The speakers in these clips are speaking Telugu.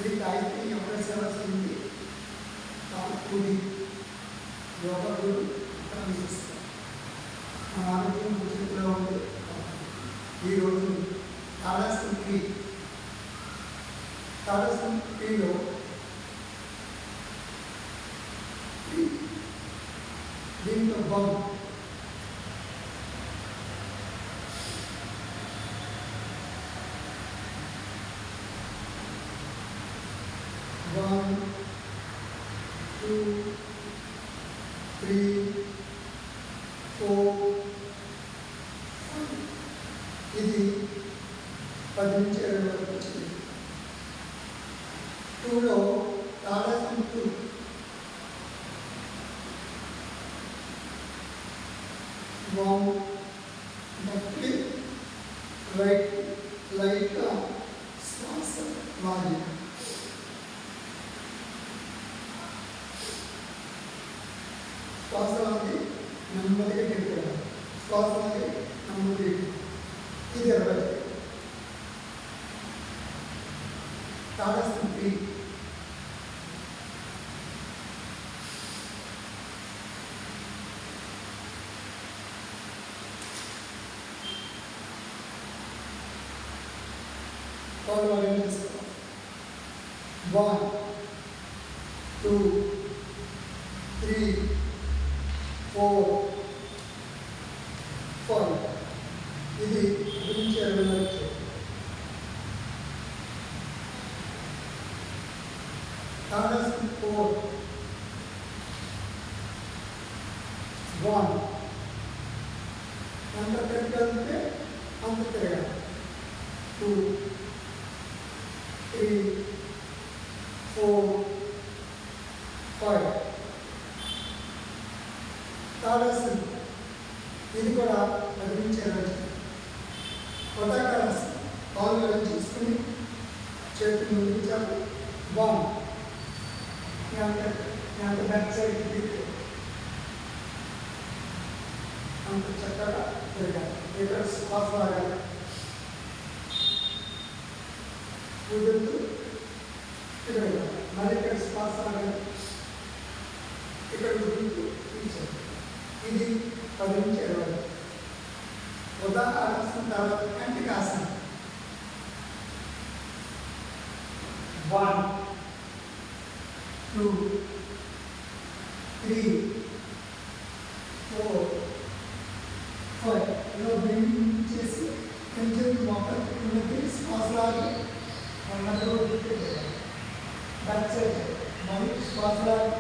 శ్రీ గాయత్రి యోగ సేవ సమితి కూడి యోగ గురు ప్రారంభిస్తారు. మన ఆరోగ్యం చేతిలో ఉంది. ఈరోజు తారసంలో దీంతో బాగు ఇది 10 నుంచి 20 వరకు వచ్చింది. 2లో తారసం 2 బట్టి లైట్గా శ్వాస లాగి శ్వాసలాగి నెమ్మదిగా తిరిగాడు. శ్వాసలాగి నెమ్మదిగా ఇది 20. తారసం 3 1 2 3 4 5 ఇది గురించి 20 వరకు. తారసం 4 1 ఎంత తిరగలిగితే అంత తిరగాలి. 2 3 4 5 తారసం ఇది కూడా 10 నుంచి 20. ఉదాహరణాసనం కాళ్ళు చూసుకుని చేతులు ముందుకు 1 ఎంత బ్యాక్ సైడ్ తిరిగి అంత చక్కగా తిరగాలి. ఇక్కడ శ్వాస లాగాలి. కుదురుతూ ఇక్కడ మరి ఇక్కడ శ్వాస లాగాలి. ఇక్కడ కుదురుతూ ఇది 10 నుంచి 20. ఉదాహరణ తర్వాత కంటికాసనం 1 2 3 4 5 ఇలా బ్రీతింగ్ చేసి కొంచెం మొక్కలకి శ్వాస లాగి బ్యాక్ సైడ్ మరి శ్వాస లాగి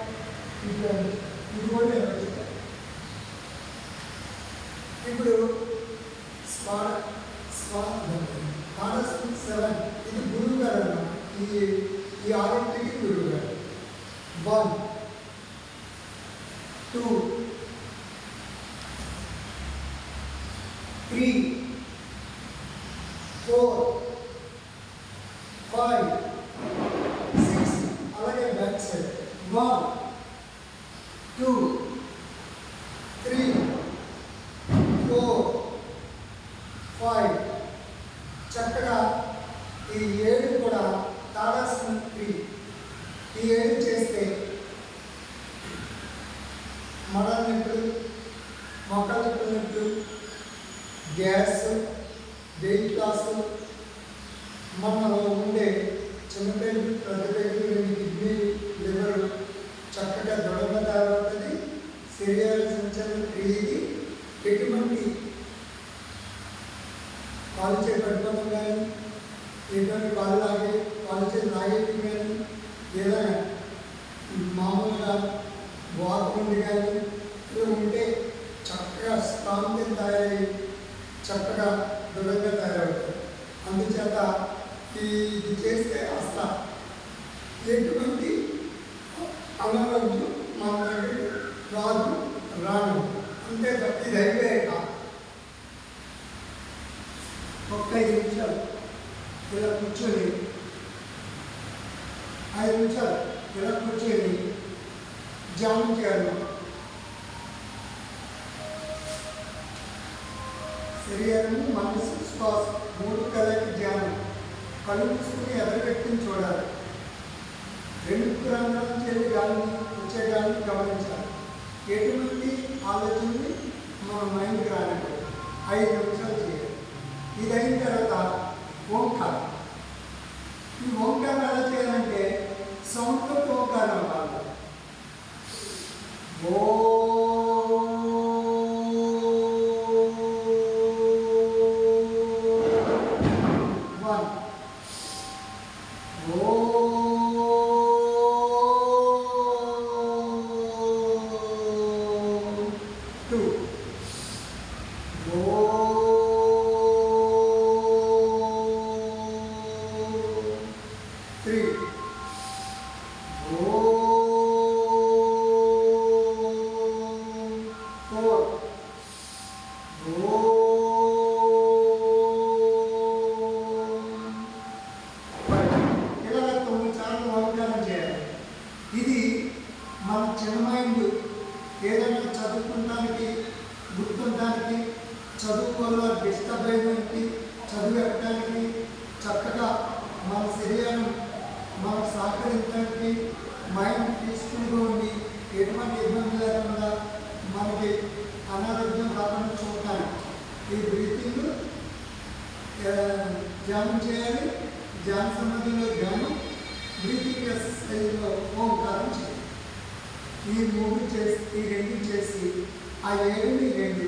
ఇది కూడా నిర్వహిస్తారు. ఇప్పుడు తారసం 7 ఇది గురువు గారు అన్నమాట. ఈ ఆరింటికి గురువు గారు 1 2 3 4 5 6 అలాగే బ్యాక్ సైడ్ 1 2 3 4 5 చక్కగా ఈ 7 కూడా తారసం 3 ఈ 7 చేస్తే మడ నొప్పులు, మొక్కల నొప్పులు, గ్యాస్, వెయిట్ లాస్, మనలో ఉండే చిన్నపిల్లలు, పెద్దపిల్లలు, కిడ్నీ, లివర్ చక్కగా దృఢంగా తయారవుతుంది. శరీర సంచలనం క్రియకి ఎటువంటి కాలు చేతి పడిపోవడం కానీ, ఎటువంటి కాలు చేతి లాగేయడం కానీ, ఏదైనా మామూలుగా వాక్ నుండి కానీ ఇలా ఉంటే చక్కగా స్ట్రాంగ్గా తయారై చక్కగా దృఢంగా తయారవుతుంది. అందుచేత ఇది చేస్తే అసలు ఎటువంటి అనారోగ్యం మన దగ్గరికి రాను. అంతే తప్ప ఇది అయిపోయాక ఒక్క 5 నిమిషాలు ఇలా కూర్చొని 5 నిమిషాలు ఇలా కూర్చొని ధ్యానం చేయాలి. శరీరం, మనసు, శ్వాస 3 కలయిక ధ్యానం. కళ్ళు మూసుకుని ఎదరు వ్యక్తిని చూడాలి. రెండు రంధ్రాల నుంచి వెళ్ళి గాలిని వచ్చే గాలిని గమనించాలి. ఎటువంటి ఆలోచనని మన మైండ్కి రానివ్వాలి. 5 నిమిషాలు చేయాలి. ఇది అయిన తర్వాత ఓంకారం. ఈ ఓంకారం ఎలా చేయాలంటే సౌండ్తో ఓంకారం అవ్వాలి. ఓ ఇది మన చిన్న మైండ్ ఏదైనా చదువుకోవడానికి గుర్తుండడానికి చదువు వల్ల డిస్టర్బ్ అయినకి చదువు ఎక్కడానికి చక్కగా మన శరీరం మనకు సహకరించడానికి మైండ్ పీస్ఫుల్గా ఉండి ఎటువంటి ఇబ్బంది లేకుండా మనకి అనారోగ్యం రాకుండా చూడటానికి ఈ బ్రీతింగ్ ధ్యానం చేయాలి. ధ్యాన సమాధిలో ధ్యానం, బ్రీతింగ్ ఎక్సర్సైజ్లో ఓంకారం చేయాలి. ఈ 3 చేసి, ఈ 2 చేసి ఆ 7 2